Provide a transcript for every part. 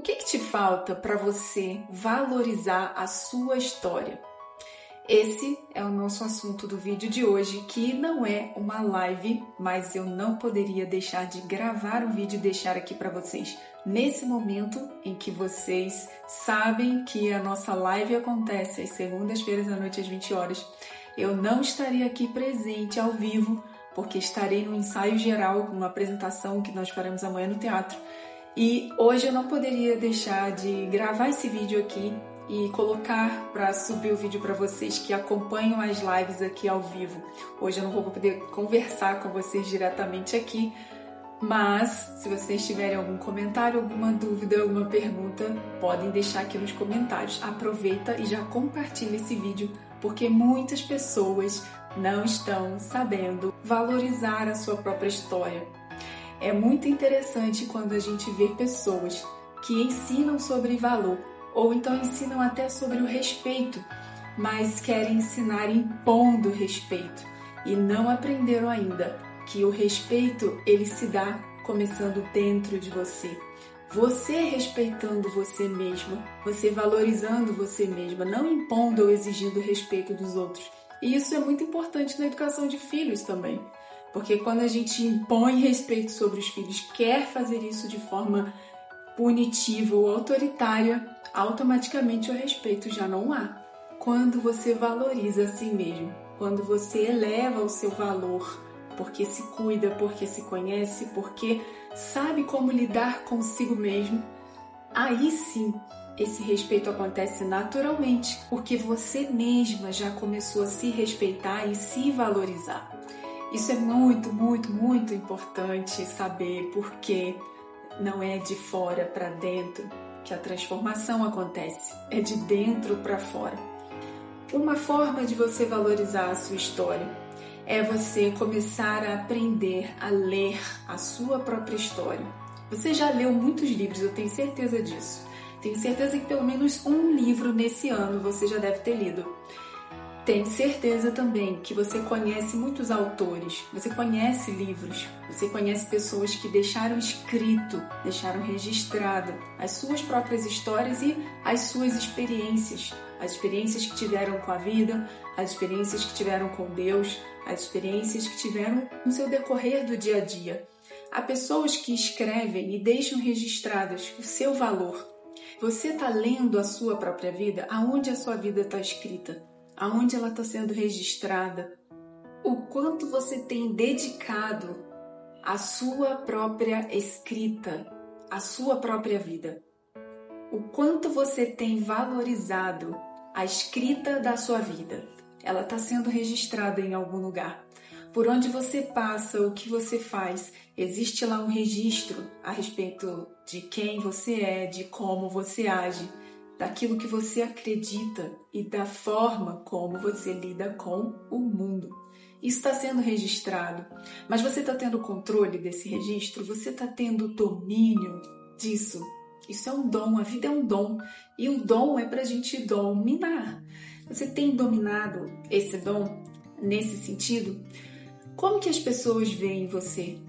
O que te falta para você valorizar a sua história? Esse é o nosso assunto do vídeo de hoje, que não é uma live, mas eu não poderia deixar de gravar um vídeo e deixar aqui para vocês. Nesse momento em que vocês sabem que a nossa live acontece às segundas-feiras à noite às 20 horas, eu não estaria aqui presente ao vivo, porque estarei no ensaio geral, uma apresentação que nós faremos amanhã no teatro. E hoje eu não poderia deixar de gravar esse vídeo aqui e colocar para subir o vídeo para vocês que acompanham as lives aqui ao vivo. Hoje eu não vou poder conversar com vocês diretamente aqui, mas se vocês tiverem algum comentário, alguma dúvida, alguma pergunta, podem deixar aqui nos comentários. Aproveita e já compartilha esse vídeo, porque muitas pessoas não estão sabendo valorizar a sua própria história. É muito interessante quando a gente vê pessoas que ensinam sobre valor, ou então ensinam até sobre o respeito, mas querem ensinar impondo respeito e não aprenderam ainda que o respeito ele se dá começando dentro de você. Você respeitando você mesma, você valorizando você mesma, não impondo ou exigindo o respeito dos outros. E isso é muito importante na educação de filhos também. Porque quando a gente impõe respeito sobre os filhos, quer fazer isso de forma punitiva ou autoritária, automaticamente o respeito já não há. Quando você valoriza a si mesmo, quando você eleva o seu valor, porque se cuida, porque se conhece, porque sabe como lidar consigo mesmo, aí sim esse respeito acontece naturalmente, porque você mesma já começou a se respeitar e se valorizar. Isso é muito, muito, muito importante saber, porque não é de fora para dentro que a transformação acontece, é de dentro para fora. Uma forma de você valorizar a sua história é você começar a aprender a ler a sua própria história. Você já leu muitos livros, eu tenho certeza disso. Tenho certeza que pelo menos um livro nesse ano você já deve ter lido. Tenho certeza também que você conhece muitos autores, você conhece livros, você conhece pessoas que deixaram escrito, deixaram registrado as suas próprias histórias e as suas experiências. As experiências que tiveram com a vida, as experiências que tiveram com Deus, as experiências que tiveram no seu decorrer do dia a dia. Há pessoas que escrevem e deixam registradas o seu valor. Você está lendo a sua própria vida? Aonde a sua vida está escrita? Aonde ela está sendo registrada? O quanto você tem dedicado à sua própria escrita, à sua própria vida? O quanto você tem valorizado a escrita da sua vida? Ela está sendo registrada em algum lugar. Por onde você passa, o que você faz, existe lá um registro a respeito de quem você é, de como você age, daquilo que você acredita e da forma como você lida com o mundo. Isso está sendo registrado, mas você está tendo controle desse registro? Você está tendo domínio disso? Isso é um dom, a vida é um dom, e o dom é para a gente dominar. Você tem dominado esse dom nesse sentido? Como que as pessoas veem você?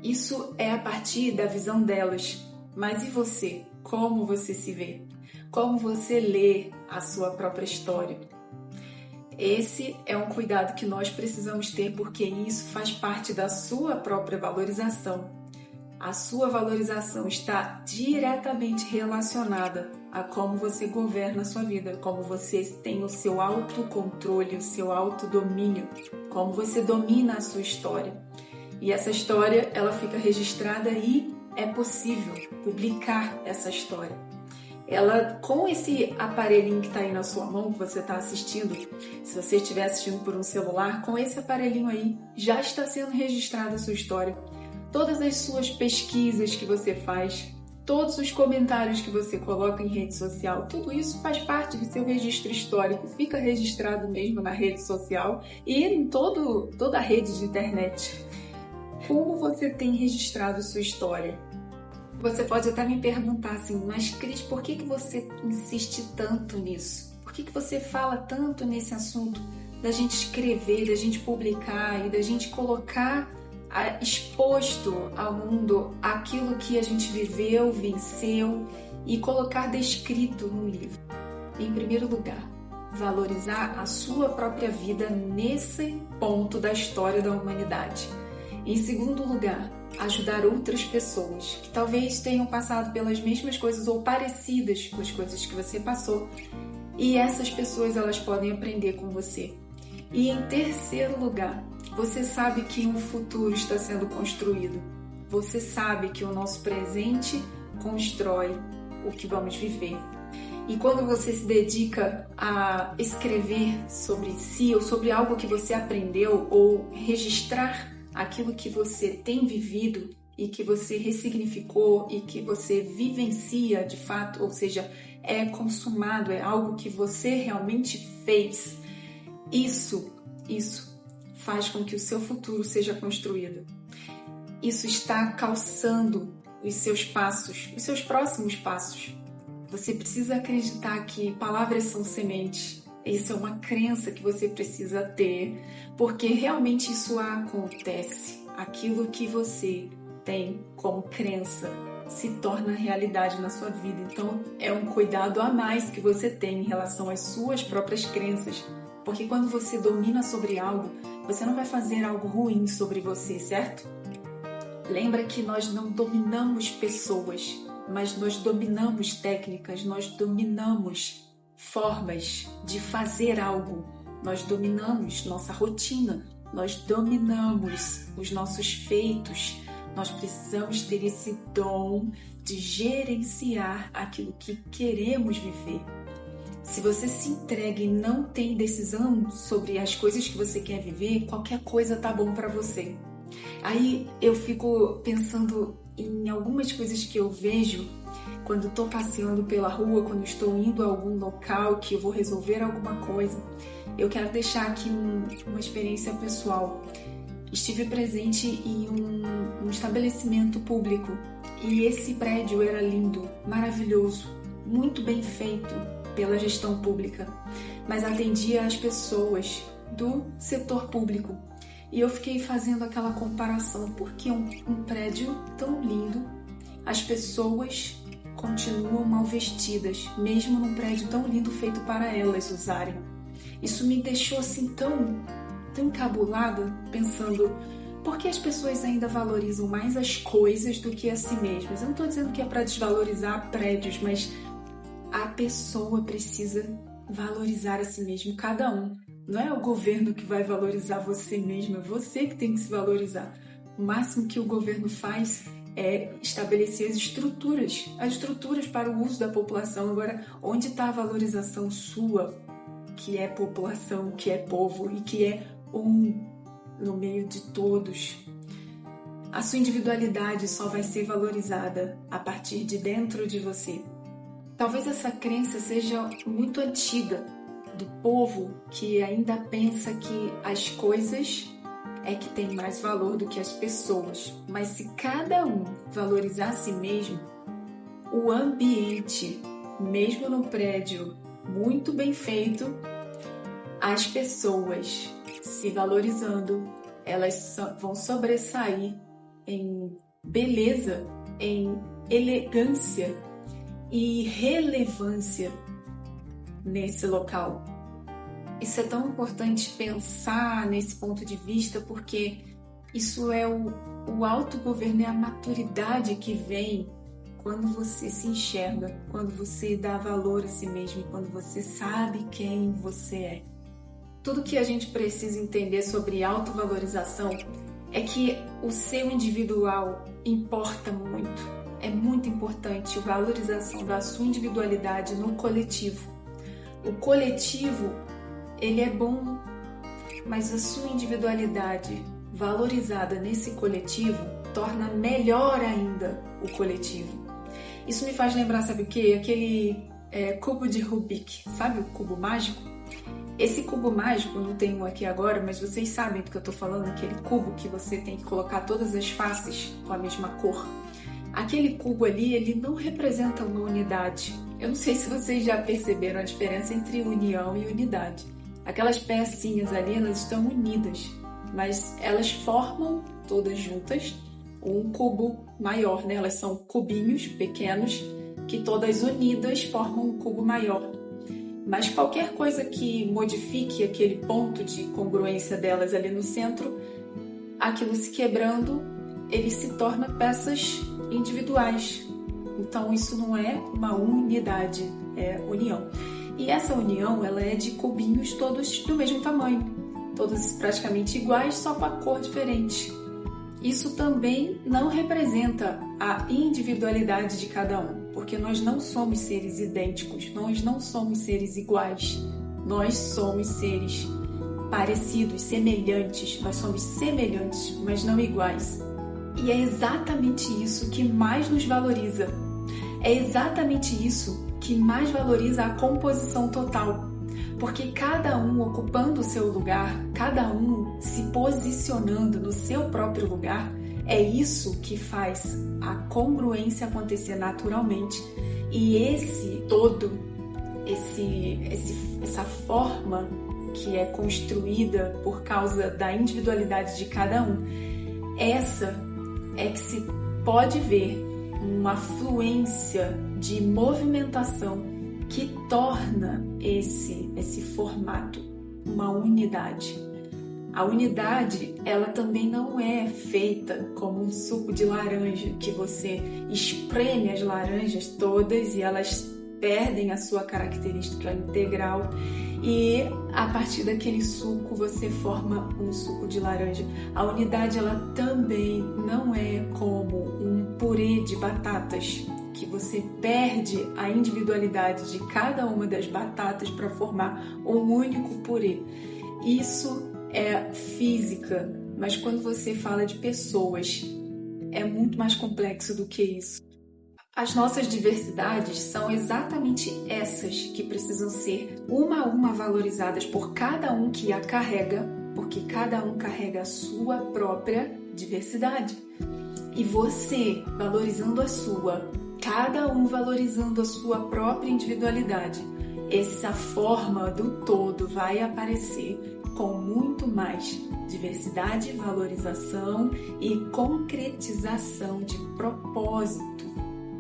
Isso é a partir da visão delas, mas e você? Como você se vê? Como você lê a sua própria história? Esse é um cuidado que nós precisamos ter, porque isso faz parte da sua própria valorização. A sua valorização está diretamente relacionada a como você governa a sua vida, como você tem o seu autocontrole, o seu autodomínio, como você domina a sua história. E essa história, ela fica registrada e é possível publicar essa história. Ela, com esse aparelhinho que está aí na sua mão, que você está assistindo, se você estiver assistindo por um celular, com esse aparelhinho aí, já está sendo registrada a sua história. Todas as suas pesquisas que você faz, todos os comentários que você coloca em rede social, tudo isso faz parte do seu registro histórico, fica registrado mesmo na rede social e em toda a rede de internet. Como você tem registrado sua história? Você pode até me perguntar assim, mas Cris, por que você insiste tanto nisso? Por que você fala tanto nesse assunto da gente escrever, da gente publicar e da gente colocar exposto ao mundo aquilo que a gente viveu, venceu e colocar descrito no livro. Em primeiro lugar, valorizar a sua própria vida nesse ponto da história da humanidade. Em segundo lugar, ajudar outras pessoas que talvez tenham passado pelas mesmas coisas ou parecidas com as coisas que você passou, e essas pessoas elas podem aprender com você. E em terceiro lugar, você sabe que um futuro está sendo construído. Você sabe que o nosso presente constrói o que vamos viver. E quando você se dedica a escrever sobre si ou sobre algo que você aprendeu ou registrar aquilo que você tem vivido e que você ressignificou e que você vivencia de fato, ou seja, é consumado, é algo que você realmente fez, isso faz com que o seu futuro seja construído. Isso está calçando os seus passos, os seus próximos passos. Você precisa acreditar que palavras são sementes. Isso é uma crença que você precisa ter, porque realmente isso acontece. Aquilo que você tem como crença se torna realidade na sua vida. Então, é um cuidado a mais que você tem em relação às suas próprias crenças. Porque quando você domina sobre algo, você não vai fazer algo ruim sobre você, certo? Lembra que nós não dominamos pessoas, mas nós dominamos técnicas, nós dominamos formas de fazer algo. Nós dominamos nossa rotina, nós dominamos os nossos feitos. Nós precisamos ter esse dom de gerenciar aquilo que queremos viver. Se você se entrega e não tem decisão sobre as coisas que você quer viver, qualquer coisa tá bom para você. Aí eu fico pensando em algumas coisas que eu vejo quando estou passeando pela rua, quando estou indo a algum local que eu vou resolver alguma coisa. Eu quero deixar aqui uma experiência pessoal. Estive presente em um estabelecimento público e esse prédio era lindo, maravilhoso, muito bem feito pela gestão pública, mas atendia as pessoas do setor público. E eu fiquei fazendo aquela comparação, porque um prédio tão lindo, as pessoas continuam mal vestidas, mesmo num prédio tão lindo feito para elas usarem. Isso me deixou assim tão encabulada, pensando, por que as pessoas ainda valorizam mais as coisas do que a si mesmas? Eu não estou dizendo que é para desvalorizar prédios, mas a pessoa precisa valorizar a si mesmo, cada um. Não é o governo que vai valorizar você mesmo, é você que tem que se valorizar. O máximo que o governo faz é estabelecer as estruturas para o uso da população. Agora, onde está a valorização sua, que é população, que é povo e que é no meio de todos? A sua individualidade só vai ser valorizada a partir de dentro de você. Talvez essa crença seja muito antiga, do povo que ainda pensa que as coisas é que tem mais valor do que as pessoas. Mas se cada um valorizar a si mesmo, o ambiente, mesmo no prédio muito bem feito, as pessoas se valorizando, elas vão sobressair em beleza, em elegância e relevância nesse local. Isso é tão importante pensar nesse ponto de vista, porque isso é o autogoverno, é a maturidade que vem quando você se enxerga, quando você dá valor a si mesmo, quando você sabe quem você é. Tudo que a gente precisa entender sobre autovalorização é que o seu individual importa muito. É muito importante a valorização da sua individualidade no coletivo. O coletivo, ele é bom, mas a sua individualidade valorizada nesse coletivo torna melhor ainda o coletivo. Isso me faz lembrar, sabe o quê? Aquele cubo de Rubik, sabe o cubo mágico? Esse cubo mágico, não tenho aqui agora, mas vocês sabem do que eu estou falando, aquele cubo que você tem que colocar todas as faces com a mesma cor. Aquele cubo ali, ele não representa uma unidade. Eu não sei se vocês já perceberam a diferença entre união e unidade. Aquelas pecinhas ali, elas estão unidas, mas elas formam todas juntas um cubo maior, né? Elas são cubinhos pequenos que todas unidas formam um cubo maior. Mas qualquer coisa que modifique aquele ponto de congruência delas ali no centro, aquilo se quebrando, ele se torna peças individuais. Então isso não é uma unidade, é união. E essa união, ela é de cubinhos todos do mesmo tamanho, todos praticamente iguais, só com a cor diferente. Isso também não representa a individualidade de cada um, porque nós não somos seres idênticos, nós não somos seres iguais, nós somos seres parecidos, semelhantes, nós somos semelhantes, mas não iguais. E é exatamente isso que mais nos valoriza, é exatamente isso que mais valoriza a composição total, porque cada um ocupando o seu lugar, cada um se posicionando no seu próprio lugar, é isso que faz a congruência acontecer naturalmente. E esse todo, essa forma que é construída por causa da individualidade de cada um, essa é que se pode ver uma fluência de movimentação que torna esse formato uma unidade. A unidade, ela também não é feita como um suco de laranja, que você espreme as laranjas todas e elas perdem a sua característica integral e a partir daquele suco você forma um suco de laranja. A unidade, ela também não é como um purê de batatas, que você perde a individualidade de cada uma das batatas para formar um único purê. Isso é física, mas quando você fala de pessoas, é muito mais complexo do que isso. As nossas diversidades são exatamente essas que precisam ser uma a uma valorizadas por cada um que a carrega, porque cada um carrega a sua própria diversidade. E você, valorizando a sua, cada um valorizando a sua própria individualidade, essa forma do todo vai aparecer com muito mais diversidade, valorização e concretização de propósito.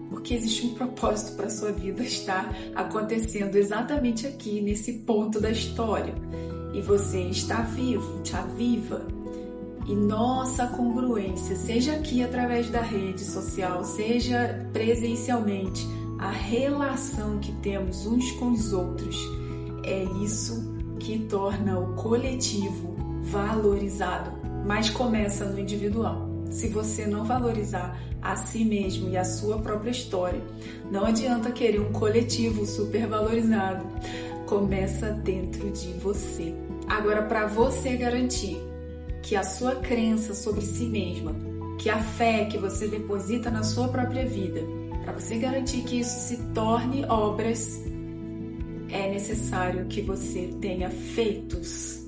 Porque existe um propósito para a sua vida estar acontecendo exatamente aqui, nesse ponto da história. E você está vivo, está viva. E nossa congruência, seja aqui através da rede social, seja presencialmente, a relação que temos uns com os outros, é isso que torna o coletivo valorizado, mas começa no individual. Se você não valorizar a si mesmo e a sua própria história, não adianta querer um coletivo super valorizado. Começa dentro de você. Agora, para você garantir que a sua crença sobre si mesma, que a fé que você deposita na sua própria vida, para você garantir que isso se torne obras, é necessário que você tenha feitos,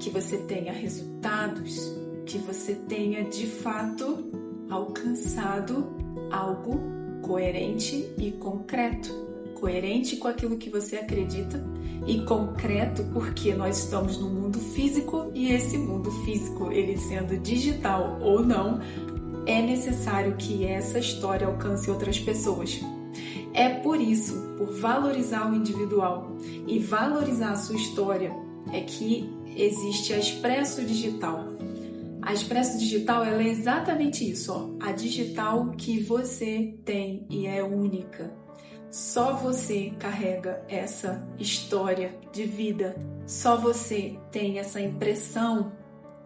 que você tenha resultados, que você tenha de fato alcançado algo coerente e concreto. Coerente com aquilo que você acredita e concreto porque nós estamos no mundo físico e esse mundo físico, ele sendo digital ou não, é necessário que essa história alcance outras pessoas. É por isso, por valorizar o individual e valorizar a sua história, é que existe a Expresso Digital. A Expresso Digital, ela é exatamente isso, ó, a digital que você tem e é única. Só você carrega essa história de vida, só você tem essa impressão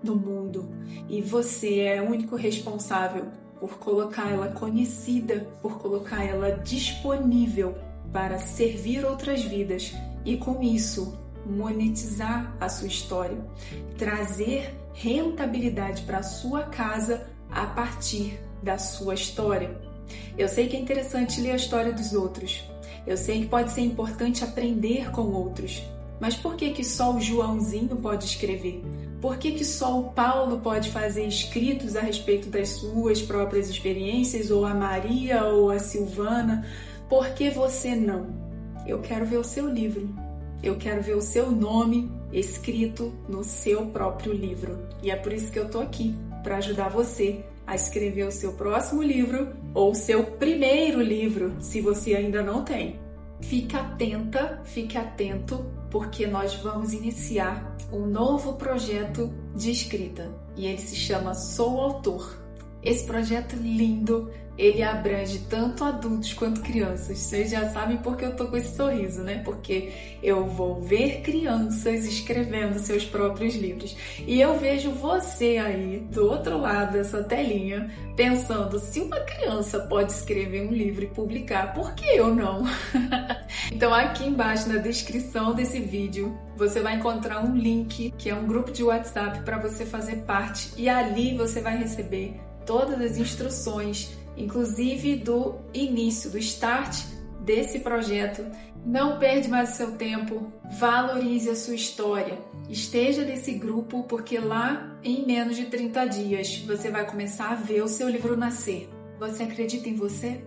no mundo e você é o único responsável por colocar ela conhecida, por colocar ela disponível para servir outras vidas e com isso monetizar a sua história, trazer rentabilidade para a sua casa a partir da sua história. Eu sei que é interessante ler a história dos outros, eu sei que pode ser importante aprender com outros, mas por que só o Joãozinho pode escrever? Por que só o Paulo pode fazer escritos a respeito das suas próprias experiências, ou a Maria ou a Silvana? Por que você não? Eu quero ver o seu livro. eu quero ver o seu nome escrito no seu próprio livro. E é por isso que eu tô aqui, para ajudar você a escrever o seu próximo livro ou o seu primeiro livro, se você ainda não tem. Fique atenta, fique atento, porque nós vamos iniciar um novo projeto de escrita e ele se chama Sou Autor. Esse projeto lindo, ele abrange tanto adultos quanto crianças. Vocês já sabem porque eu tô com esse sorriso, né? Porque eu vou ver crianças escrevendo seus próprios livros. E eu vejo você aí, do outro lado dessa telinha, pensando, se uma criança pode escrever um livro e publicar, por que eu não? Então aqui embaixo na descrição desse vídeo, você vai encontrar um link, que é um grupo de WhatsApp para você fazer parte. E ali você vai receber todas as instruções, inclusive do início, do start desse projeto. Não perde mais o seu tempo, valorize a sua história. Esteja nesse grupo, porque lá em menos de 30 dias você vai começar a ver o seu livro nascer. Você acredita em você?